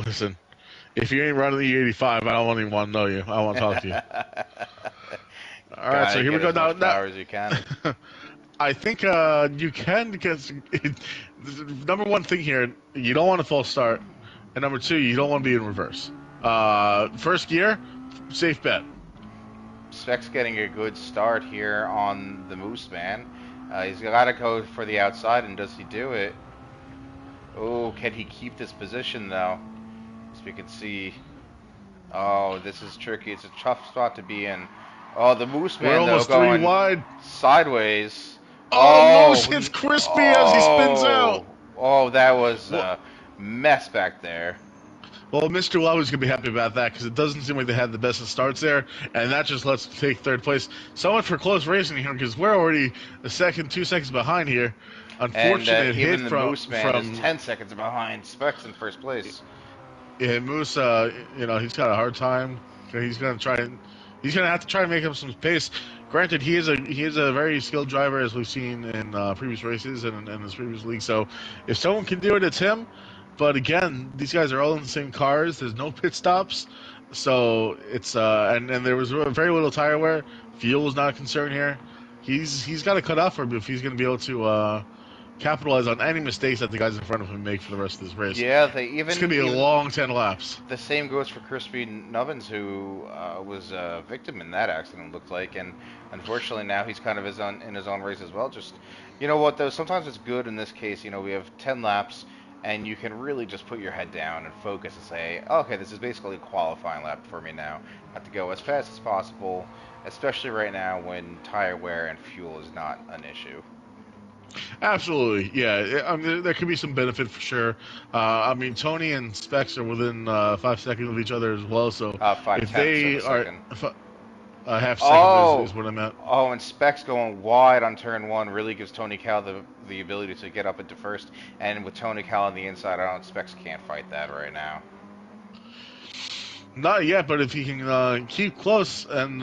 Listen, if you ain't running the E85, I don't even want to know you. I want to talk to you. All right, so Gotta here we get go. as Now, much power as you can. I think you can because number one thing here, you don't want a false start, and number two, you don't want to be in reverse. First gear, safe bet. Specs getting a good start here on the Moose Man. He's got to go for the outside, and does he do it? Oh, can he keep this position though? As we can see, oh, this is tricky. It's a tough spot to be in. Oh, the Moose We're Man though almost three going wide. sideways. Oh, Moose Oh, hits Crispy as he spins out. oh, that was Well, a mess back there. well, Mr. Love's gonna be happy about that because it doesn't seem like they had the best of starts there, and that just lets them take third place. So much for close racing here because we're already a second, 2 seconds behind here. And Unfortunate hit even the from Moose Man is 10 seconds behind Specs in first place. Yeah, Moose. He's got a hard time. He's gonna he's gonna have to try to make up some pace. Granted, he is a very skilled driver as we've seen in previous races and in his previous league. So if someone can do it, it's him. But again, these guys are all in the same cars. There's no pit stops, so it's and there was very little tire wear. Fuel is not a concern here. He's got to cut off for him if he's going to be able to capitalize on any mistakes that the guys in front of him make for the rest of this race. Yeah, It's going to be a long 10 laps. The same goes for Crispy Nubbins, who was a victim in that accident, it looked like, and unfortunately now he's kind of in his own race as well. Just, you know what, though, sometimes it's good in this case, we have 10 laps, and you can really just put your head down and focus and say, okay, this is basically a qualifying lap for me now. I have to go as fast as possible, especially right now when tire wear and fuel is not an issue. Absolutely, yeah. I mean, there could be some benefit for sure. Tony and Specs are within 5 seconds of each other as well. So 5 if tenths they of a are second. a half second is what I meant. Oh, and Specs going wide on turn one really gives Tony Cal the ability to get up into first. And with Tony Cal on the inside, I don't Specs can't fight that right now. Not yet, but if he can keep close and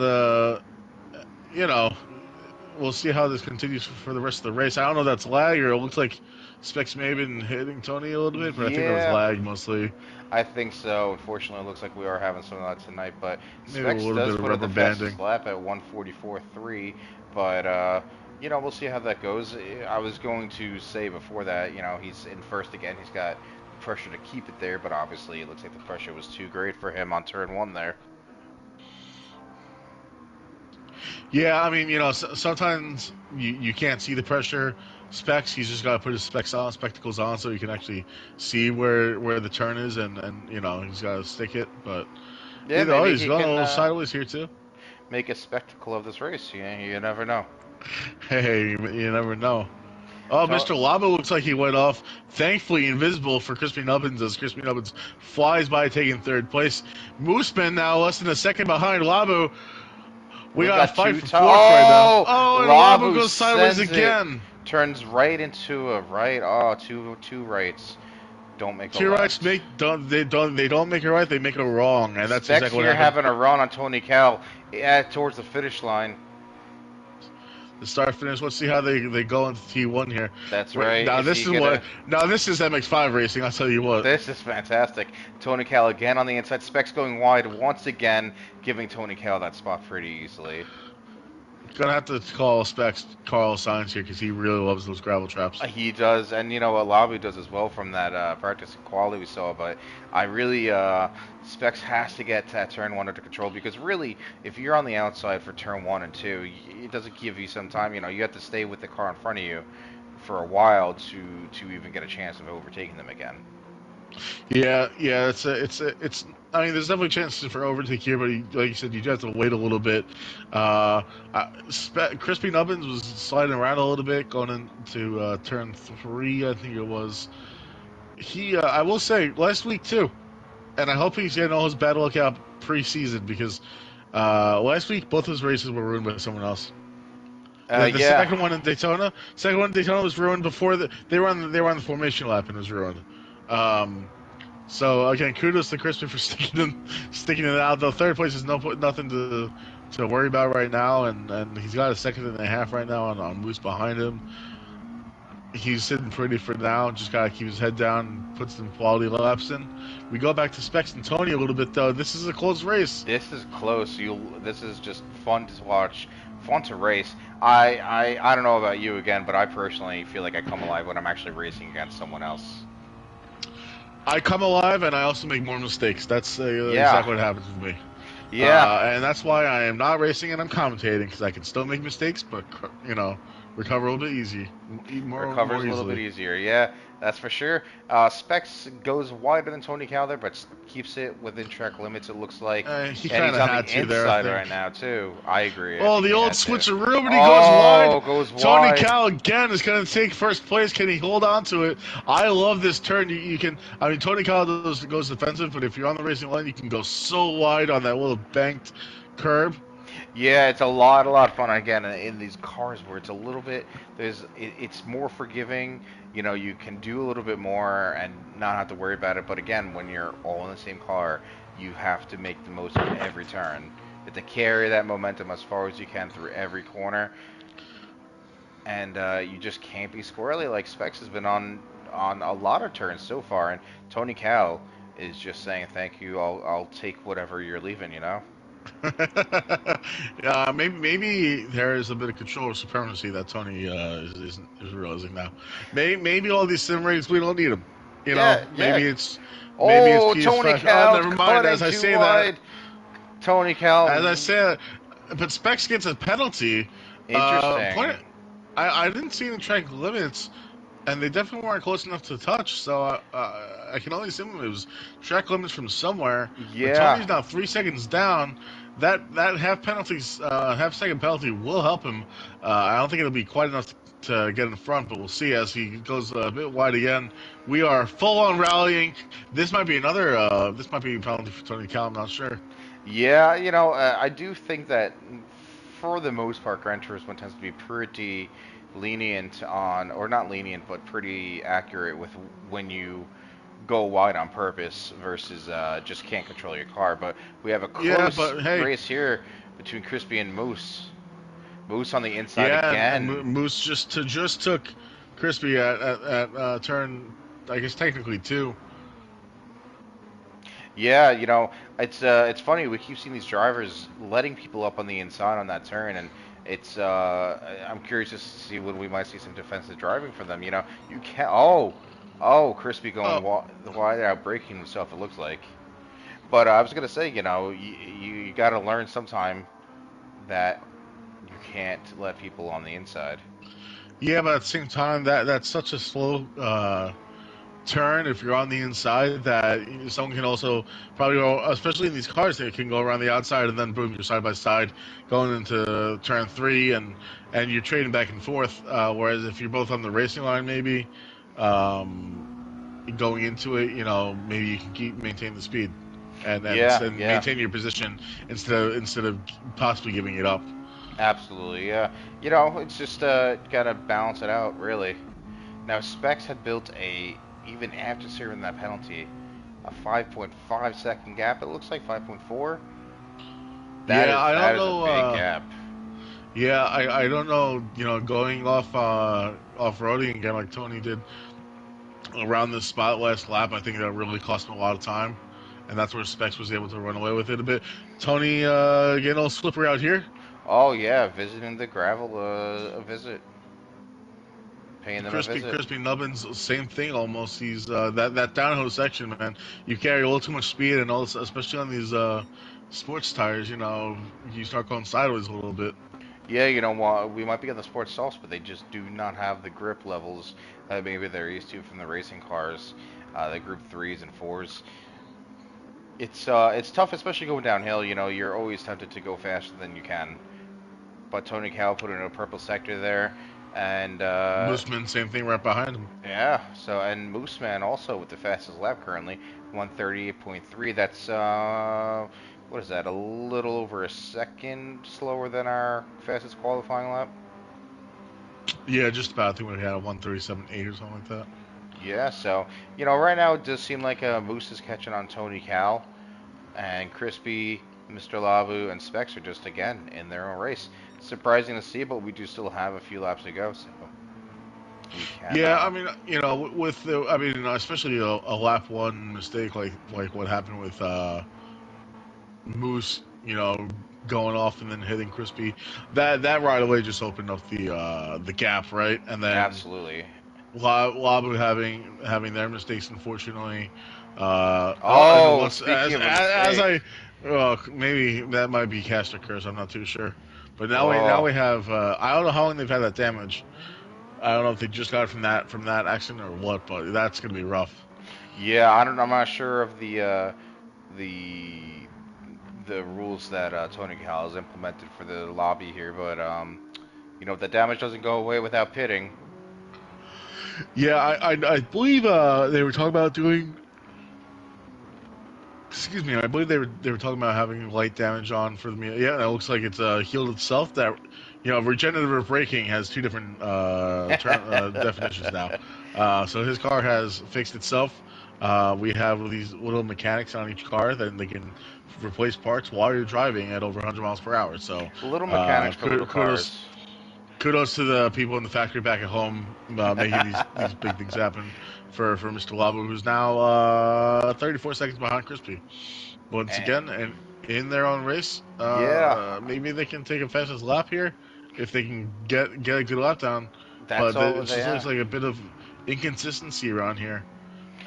we'll see how this continues for the rest of the race. I don't know if that's lag or it looks like Specs may have been hitting Tony a little bit, but I think that was lag mostly. I think so. Unfortunately, it looks like we are having some of that tonight, but Maybe Specs does put in the fastest banding. lap at 1:44.3. But we'll see how that goes. I was going to say before that, he's in first again. He's got pressure to keep it there, but obviously it looks like the pressure was too great for him on turn one there. Yeah, I mean, sometimes you can't see the pressure. Specs, he's just got to put his spectacles on so he can actually see where the turn is, and he's got to stick it. But yeah, he's going a little sideways here too. Make a spectacle of this race. You never know. Hey, you never know. Oh, Mr. Labo looks like he went off. Thankfully, invisible for Crispy Nubbins as Crispy Nubbins flies by taking third place. Mooseman now less than a second behind Labo. We got a fight for fourth right now. Oh, and Labo goes sideways again. Turns right into a right. Oh, two rights. Don't make a two left. rights they don't make a right. They make a wrong, and that's Specs exactly what here happened. having a run on Tony Cal towards the finish line. The start finish. Let's see how they go into T1 here. That's right. Now this is MX5 racing. I'll tell you what. This is fantastic. Tony Cal again on the inside. Specs going wide once again, giving Tony Cal that spot pretty easily. Gonna have to call Specs Carl Sainz here because he really loves those gravel traps. He does, and what Lobby does as well from that practice quality we saw. But I really Specs has to get that turn one under control because really, if you're on the outside for turn 1 and 2, it doesn't give you some time. You have to stay with the car in front of you for a while to even get a chance of overtaking them again. Yeah, it's I mean, there's definitely chances for overtake here, but like you said, you just have to wait a little bit. Crispy Nubbins was sliding around a little bit going into turn 3, I think it was. I will say, last week too, and I hope he's getting all his bad luck out pre-season because last week both his races were ruined by someone else. The second one in Daytona was ruined before they were on the formation lap and it was ruined. So again, kudos to Crispin for sticking it out. The third place is nothing to worry about right now, and he's got a second and a half right now on Moose behind him. He's sitting pretty for now. Just gotta keep his head down and put some quality laps in. We go back to Specs and Tony a little bit though. This is a close race. This is close. This is just fun to watch, fun to race. I don't know about you again, but I personally feel like I come alive when I'm actually racing against someone else. I come alive and I also make more mistakes. That's Yeah, exactly what happens with me. yeah. And that's why I am not racing and I'm commentating because I can still make mistakes, but recover a little bit Recovers more a little bit easily. easier. Yeah, that's for sure. Specs goes wider than Tony Calder, but keeps it within track limits. It looks like, He and kind he's of on had the to there, I inside think. right now too. I agree. I Oh, think the he old had to. switcheroo, but he goes wide. Oh, goes Tony wide. Cal again is going to take first place. Can he hold on to it? I love this turn. You can. I mean, Tony Cal goes defensive, but if you're on the racing line, you can go so wide on that little banked curb. Yeah, it's a lot of fun again in these cars where it's a little bit it's more forgiving. You know, you can do a little bit more and not have to worry about it. But again, when you're all in the same car, you have to make the most of every turn. You have to carry that momentum as far as you can through every corner, and you just can't be squirrely like Specs has been on a lot of turns so far. And Tony Cal is just saying thank you. I'll take whatever you're leaving. You know. Maybe there is a bit of control supremacy that Tony is realizing now. Maybe all these sim rigs we don't need them. You know, Yeah, yeah. maybe it's Oh, Tony PS5. Oh, Cal never mind. cutting As I too say that, wide. Tony Cal, as I say, but Specs gets a penalty. Point. interesting. I didn't see the track limits, and they definitely weren't close enough to touch. So I can only assume it was track limits from somewhere. But Yeah, Tony's now 3 seconds down. That half second penalty will help him. I don't think it'll be quite enough to get in front, but we'll see as he goes a bit wide again. We are full on rallying. This might be another. This might be a penalty for Tony Cal. I'm not sure. yeah. You know, I do think that for the most part, Gran Turismo tends to be pretty lenient on, or not lenient, but pretty accurate with when you go wide on purpose versus just can't control your car. But we have a Yeah, close but hey, race here between Crispy and Moose. Moose on the inside yeah, and again. Moose just took Crispy at turn. I guess technically two. Yeah, you know, it's funny. We keep seeing these drivers letting people up on the inside on that turn, and I'm curious to see when we might see some defensive driving from them. You know, you can't. Oh, Crispy going Oh, wide out, breaking himself. It looks like. But I was gonna say, you know, you got to learn sometime that you can't let people on the inside. yeah, but at the same time, that's such a slow turn if you're on the inside that someone can also probably go, especially in these cars, they can go around the outside and then boom, you're side by side going into turn three and you're trading back and forth. Whereas if you're both on the racing line, maybe um, going into it, maybe you can maintain the speed Yeah, and yeah. maintain your position instead of possibly giving it up. Absolutely, yeah. You know, it's just gotta balance it out, really. Now, Specs had built even after serving that penalty, a 5.5 second gap. It looks like 5.4. Yeah, I That don't is a know. big gap. Yeah, I don't know. Going off roading again like Tony did around this spot last lap, I think that really cost him a lot of time, and that's where Specs was able to run away with it a bit. Tony getting a little slippery out here. Oh yeah, visiting the gravel, a visit, paying them a visit. Crispy Nubbins, same thing almost. He's that downhill section, man. You carry a little too much speed, and also especially on these sports tires, you start going sideways a little bit. Yeah, you know, we might be on the sports softs, but they just do not have the grip levels that maybe they're used to from the racing cars, the Group threes and fours. It's tough, especially going downhill. You know, you're always tempted to go faster than you can. But Tony Cal put in a purple sector there, and Mooseman, same thing right behind him. yeah. So and Mooseman also with the fastest lap currently, 138.3. That's what is that? A little over a second slower than our fastest qualifying lap. Yeah, just about. I think we had a 137.8 or something like that. Yeah. So you know, right now it does seem like Moose is catching on Tony Cal, and Crispy, Mr. Lavu, and Specs are just again in their own race. Surprising to see, but we do still have a few laps to go. So We Yeah, I cannot. mean, with the, I mean, especially a lap one mistake like what happened with Moose, going off and then hitting Crispy, that right away just opened up the gap, right? And then Absolutely. Labu having their mistakes, unfortunately. And then Oh, once speaking of a as mistake. I, well, maybe that might be cast or curse. I'm not too sure. But now we Oh, have I don't know how long they've had that damage. I don't know if they just got it from that accident or what, but that's gonna be rough. yeah. I don't. I'm not sure of the the rules that Tony Cal has implemented for the lobby here, but the damage doesn't go away without pitting. Yeah, I believe they were talking about doing. Excuse me, I believe they were talking about having light damage on for the meal. Yeah, it looks like it's healed itself. That regenerative braking has two different definitions now. So his car has fixed itself. We have these little mechanics on each car that they can replace parts while you're driving at over 100 miles per hour. So Little mechanics for little kudos cars. kudos to the people in the factory back at home making these big things happen for Mr. Labu, who's now 34 seconds behind Crispy. Once And again, and in their own race, yeah, maybe they can take a fastest lap here if they can get a good lap down. that's But all it they just looks have. like a bit of inconsistency around here.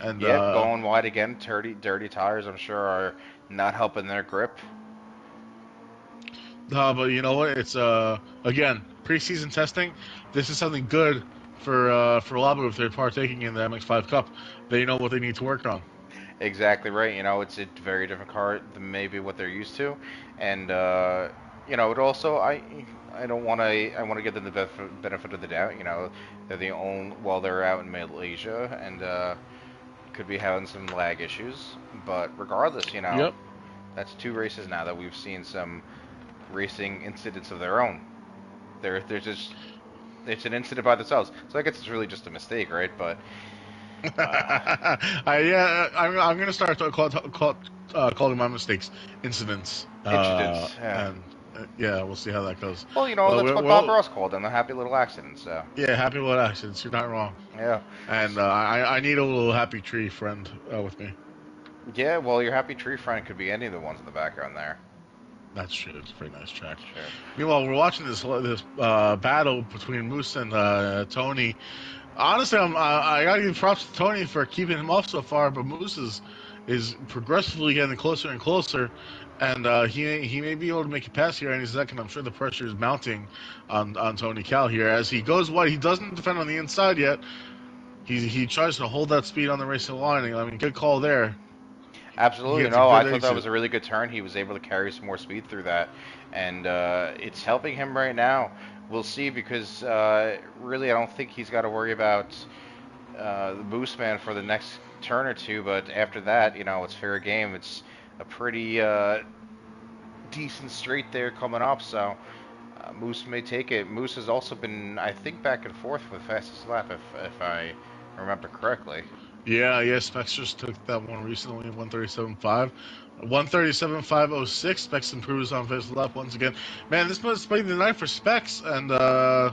And Yep, going wide again. Dirty tires, I'm sure, are not helping their grip. but you know what? It's again preseason testing. This is something good for Labu if they're partaking in the MX5 Cup. They know what they need to work on. Exactly right. It's a very different car than maybe what they're used to, and it also I don't want to I want to give them the benefit of the doubt. They're the only while they're out in Malaysia and could be having some lag issues, but regardless, Yep. that's two races now that we've seen some racing incidents of their own. They're just it's an incident by themselves. So I guess it's really just a mistake, right? But uh, I'm gonna start calling my mistakes incidents, incidents. Yeah. and yeah, we'll see how that goes. Well, Well, that's what Bob well, Ross called them, a happy little accident. So yeah, happy little accidents. You're not wrong, yeah, and I need a little happy tree friend with me. yeah. Well, your happy tree friend could be any of the ones in the background there. That's true. It's a pretty nice track. Sure. Meanwhile, we're watching this battle between Moose and Tony. Honestly, I gotta give props to Tony for keeping him off so far, but Moose is progressively getting closer and closer, and he may be able to make it past here any second. I'm sure the pressure is mounting on Tony Cal here as he goes wide. He doesn't defend on the inside yet. He tries to hold that speed on the racing line. I mean, good call there. He Absolutely. gets a No, I good thought that exit. was a really good turn. He was able to carry some more speed through that, and it's helping him right now. We'll see because really, I don't think he's got to worry about the boost man for the next turn or two. But after that, it's fair game. It's a pretty decent straight there coming up. So Moose may take it. Moose has also been, I think, back and forth with fastest lap, if I remember correctly. Yeah, Specs just took that one recently, 137.5. 137.506. Specs improves on fast lap once again. Man, this must be the night for Specs, and I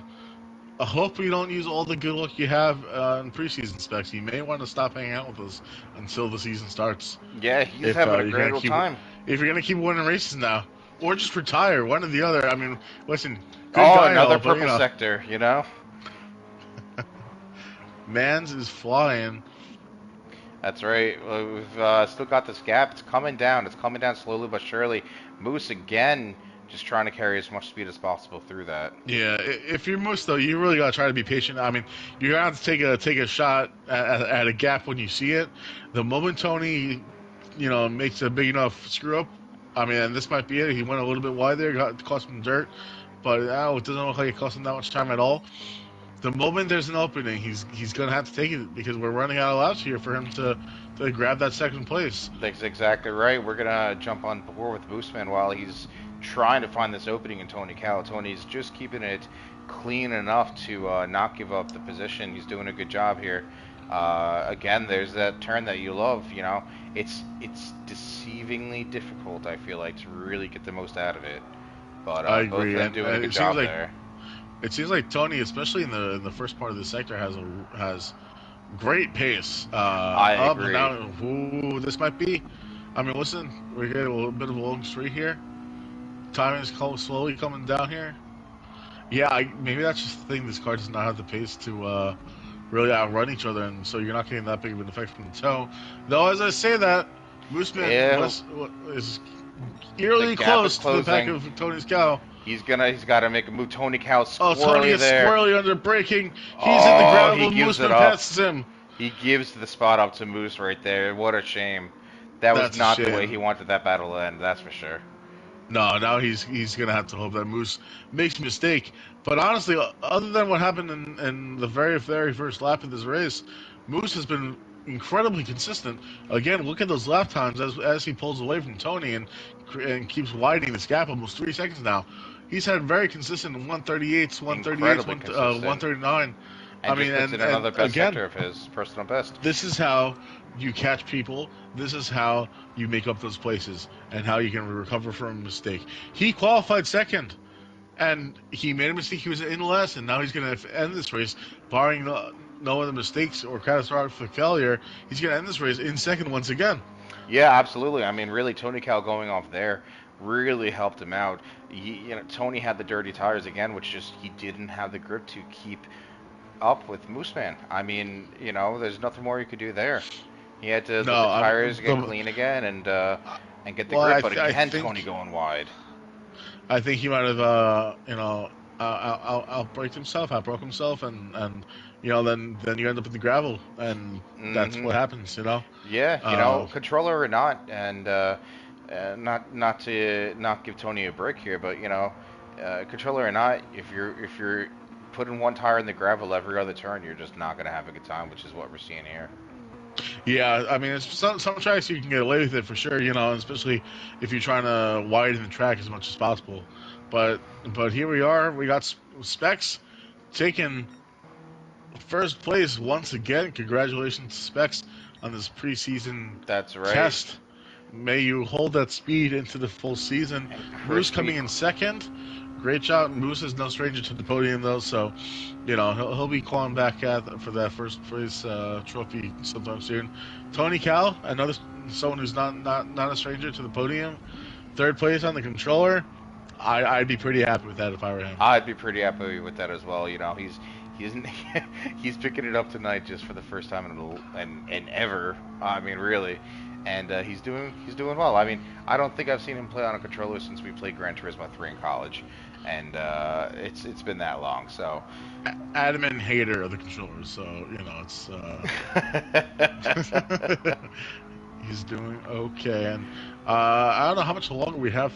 hope you don't use all the good luck you have in preseason, Specs. You may want to stop hanging out with us until the season starts. Yeah, he's If having a you're great gonna old keep time. if you're gonna keep winning races now, or just retire, one or the other. I mean, listen, good Oh, guy and another all, but purple sector. Mans is flying. That's right. Well, we've still got this gap. It's coming down. It's coming down slowly but surely. Moose again, just trying to carry as much speed as possible through that. Yeah, if you're Moose though, you really gotta try to be patient. I mean, you're gonna have to take a shot at a gap when you see it. The moment Tony, makes a big enough screw up, I mean, and this might be it. He went a little bit wide there, cost him dirt, but it doesn't look like it cost him that much time at all. The moment there's an opening, he's gonna have to take it because we're running out of laps here for him to grab that second place. That's exactly right. We're gonna jump on board with Boostman while he's trying to find this opening in Tony Cal. Tony's just keeping it clean enough to not give up the position. He's doing a good job here. Again, there's that turn that you love. It's deceivingly difficult. I feel like to really get the most out of it. But I both of agree, them and doing a good it seems job like there. It seems like Tony, especially in the first part of the sector, has great pace. I Up and agree. down. Ooh, this might be. I mean, listen, we get a little bit of a long street here. Time is slowly coming down here. Yeah, maybe that's just the thing. This car does not have the pace to really outrun each other, and so you're not getting that big of an effect from the toe. Though, as I say that, Mooseman Yeah, is the eerily gap is close to the back closing. of Tony's cow. He's got to make a move. Tony Cow Oh, Tony squirrely is there. squarely under braking. He's in the Oh, he gravel. gives it Mooseman up. passes him. He gives the spot up to Moose right there. What a shame. That was That's a not the way he shame. wanted that battle to end. That's for sure. No, now he's gonna have to hope that Moose makes a mistake. But honestly, other than what happened in the very first lap of this race, Moose has been incredibly consistent. Again, look at those lap times as he pulls away from Tony and keeps widening this gap almost 3 seconds now. He's had very consistent 138s, 138s, Incredibly consistent. 139. I And mean, just puts in and another best again, sector of his personal best. this is how you catch people. This is how you make up those places and how you can recover from a mistake. He qualified second, and he made a mistake. He was in last, and now he's going to end this race, barring no other mistakes or catastrophic failure. He's going to end this race in second once again. Yeah, absolutely. I mean, really, Tony Cal going off there really helped him out. Tony had the dirty tires again, which just he didn't have the grip to keep up with Mooseman. I mean, there's nothing more you could do there. He had to No, let the tires get the, clean again and get the well, grip. But I again, think Tony going wide. he might have outbraked himself, outbroke himself, and then you end up in the gravel, and that's Hmm. what happens. Yeah, Uh, controller or not, and not to not give Tony a break here, but controller or not, if you're putting one tire in the gravel every other turn, you're just not gonna have a good time, which is what we're seeing here. Yeah, I mean, it's some tracks you can get away with it for sure, especially if you're trying to widen the track as much as possible. But here we are. We got Specs taking first place once again. Congratulations, Specs, on this preseason That's right. test. May you hold that speed into the full season. And Moose crispy. coming in second. Great job. Moose is no stranger to the podium, though, so he'll be clawing back for that first place trophy sometime soon. Tony Cal, another someone who's not a stranger to the podium. Third place on the controller. I'd be pretty happy with that if I were him. I'd be pretty happy with that as well. He's he's picking it up tonight just for the first time in ever. I mean, really, and he's doing well. I mean, I don't think I've seen him play on a controller since we played Gran Turismo 3 in college, and it's been that long. So Adamant hater of the controllers, so it's he's doing okay, and I don't know how much longer we have.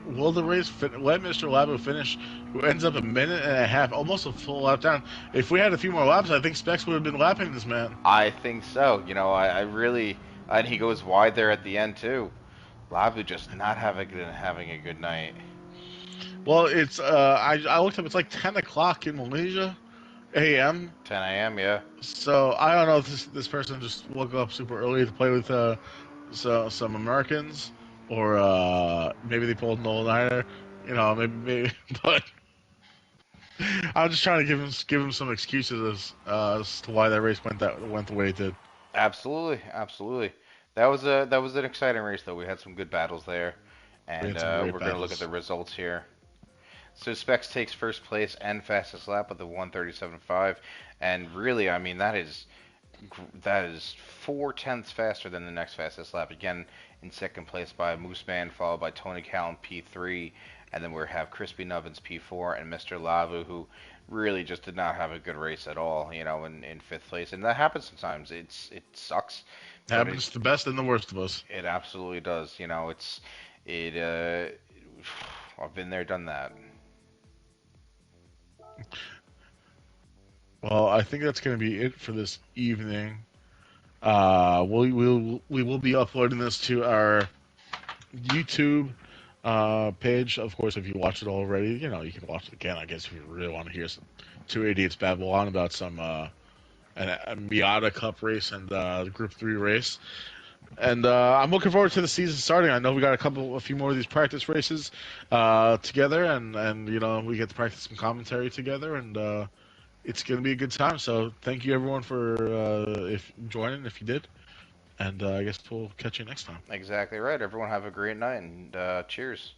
Will the race let Mr. Labo finish? Who ends up a minute and a half, almost a full lap down. If we had a few more laps, I think Specs would have been lapping this man. I think so. I really, and he goes wide there at the end too. Labu just not having a good night. Well, it's I looked up. It's like 10 o'clock in Malaysia, a.m. 10 a.m. Yeah. So I don't know if this person just woke up super early to play with some Americans, or maybe they pulled an all-nighter. Maybe, but I'm just trying to give him some excuses as to why that race went the way it did. Absolutely, absolutely. That was an exciting race though. We had some good battles there, We and had some great we're gonna look at battles. the results here. So Specs takes first place and fastest lap with the 137.5, and really, I mean that is 4 tenths faster than the next fastest lap. Again, in second place by Mooseman, followed by Tony Callan P3, and then we have Crispy Nubbins P4 and Mr. Lavu, who really just did not have a good race at all, in fifth place. And that happens sometimes. It sucks, but Happens to the best and the worst of us. it absolutely does. It. I've been there, done that. Well, I think that's going to be it for this evening. We will be uploading this to our YouTube page. Of course, if you watched it already, you can watch it again. I guess if you really want to hear some two idiots babble on about some a Miata Cup race and the Group 3 race. And I'm looking forward to the season starting. I know we got a few more of these practice races together, and we get to practice some commentary together, and it's going to be a good time. So thank you everyone for if joining, if you did, and I guess we'll catch you next time. Exactly right. Everyone have a great night and cheers.